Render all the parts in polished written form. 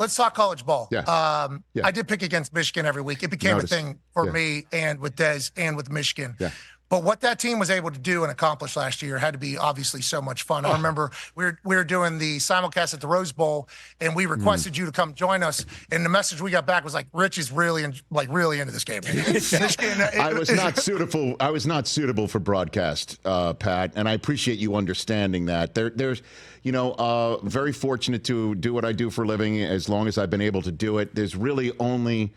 let's talk college ball. Yeah. Yeah. I did pick against Michigan every week. It became a thing for me and with Dez and with Michigan. Yeah. But what that team was able to do and accomplish last year had to be obviously so much fun. I remember we were doing the simulcast at the Rose Bowl, and we requested you to come join us. And the message we got back was like, "Rich is really into this game." I was not suitable. I was not suitable for broadcast, Pat, and I appreciate you understanding that. There's, very fortunate to do what I do for a living as long as I've been able to do it. There's really only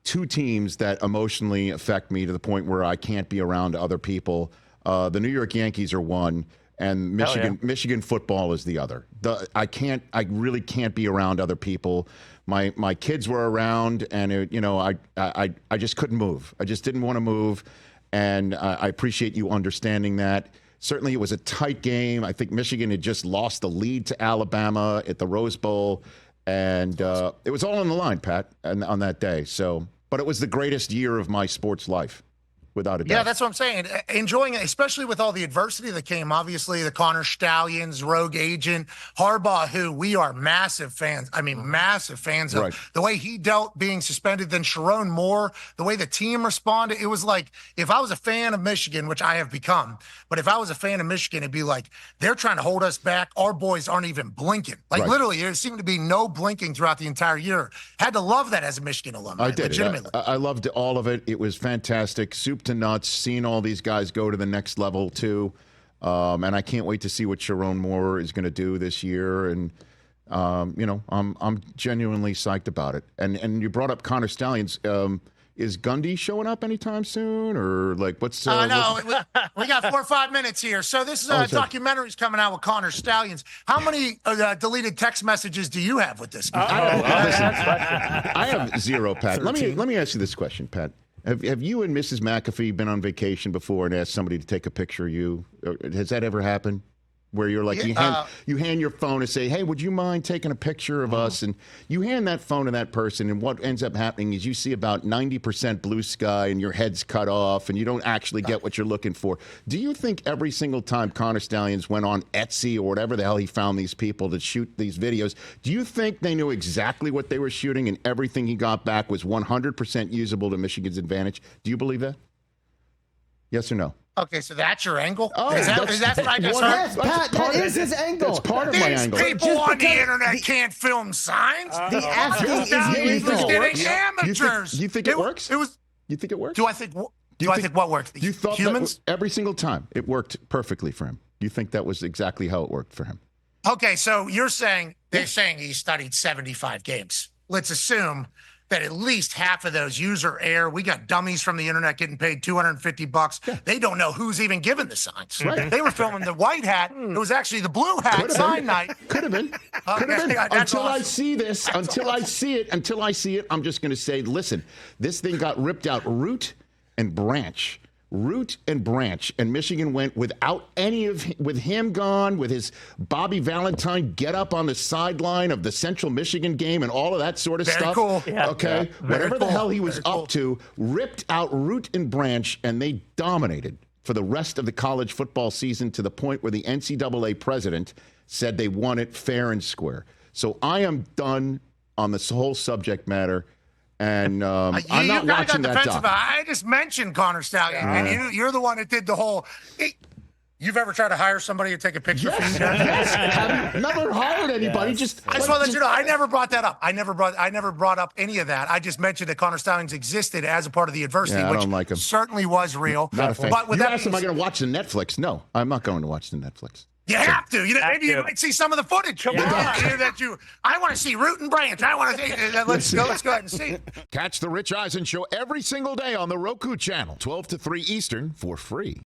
two teams that emotionally affect me to the point where I can't be around other people. The New York Yankees are one, and Michigan football is the other. I really can't be around other people. My kids were around, and I just couldn't move. I just didn't want to move, and I appreciate you understanding that. Certainly, it was a tight game. I think Michigan had just lost the lead to Alabama at the Rose Bowl. And it was all on the line, Pat, on that day. But it was the greatest year of my sports life, without a doubt. Yeah, that's what I'm saying. Enjoying it, especially with all the adversity that came. Obviously, the Connor Stalions, rogue agent, Harbaugh, who we are massive fans. I mean, massive fans of. Right. The way he dealt being suspended, then Sharon Moore, the way the team responded. It was like, if I was a fan of Michigan, which I have become, but if I was a fan of Michigan, it'd be like, they're trying to hold us back. Our boys aren't even blinking. Like, literally, there seemed to be no blinking throughout the entire year. Had to love that as a Michigan alumni. I did. Legitimately. I loved all of it. It was fantastic. Soup to nuts, seeing all these guys go to the next level, too. And I can't wait to see what Sharon Moore is going to do this year. And, I'm genuinely psyched about it. And you brought up Connor Stalions. Is Gundy showing up anytime soon, or like what's? No, we got 4 or 5 minutes here. So this documentary's coming out with Connor Stalions. How many deleted text messages do you have with this guy? I have zero, Pat. Let me ask you this question, Pat. Have you and Mrs. McAfee been on vacation before and asked somebody to take a picture of you? Has that ever happened? Where you're like, you hand your phone and say, "Hey, would you mind taking a picture of us?" And you hand that phone to that person, and what ends up happening is you see about 90% blue sky, and your head's cut off, and you don't actually get what you're looking for. Do you think every single time Connor Stalions went on Etsy or whatever the hell he found these people to shoot these videos, do you think they knew exactly what they were shooting, and everything he got back was 100% usable to Michigan's advantage? Do you believe that? Yes or no? Okay, so that's your angle? Oh, is that what I just heard? Yes, Pat, that is his angle. That's part of my angle. These people on the internet can't film signs. The asking is illegal. Amateurs. You think it works? You think it works? Do I think what works? You thought humans? That every single time it worked perfectly for him. You think that was exactly how it worked for him? Okay, so you're saying they're saying he studied 75 games. Let's assume that at least half of those user error. We got dummies from the internet getting paid $250. Yeah. They don't know who's even given the signs. Right. They were filming the white hat. It was actually the blue hat sign night. Could have been. Could have been. Until awesome. I see this, until I see it, I'm just going to say, listen, this thing got ripped out root and branch. Root and branch, and Michigan went without with him gone, with his Bobby Valentine get up on the sideline of the Central Michigan game and all of that sort of stuff. Cool. Yeah, okay, whatever the hell he was up to, ripped out root and branch, and they dominated for the rest of the college football season to the point where the NCAA president said they won it fair and square. So I am done on this whole subject matter. And I'm not watching that doc. I just mentioned Connor Stalions, and you're the one that did the whole. You've ever tried to hire somebody to take a picture for you? Yes. I've never hired anybody. I just want to let you know, I never brought that up. I never brought up any of that. I just mentioned that Connor Stalions existed as a part of the adversity, which certainly was real. Not a fan. But with you asked, am I going to watch the Netflix? No, I'm not going to watch the Netflix. You have to. Maybe you might see some of the footage. Come on. I want to see root and branch. I want to see. Let's go ahead and see it. Catch the Rich Eisen Show every single day on the Roku channel, 12 to 3 Eastern, for free.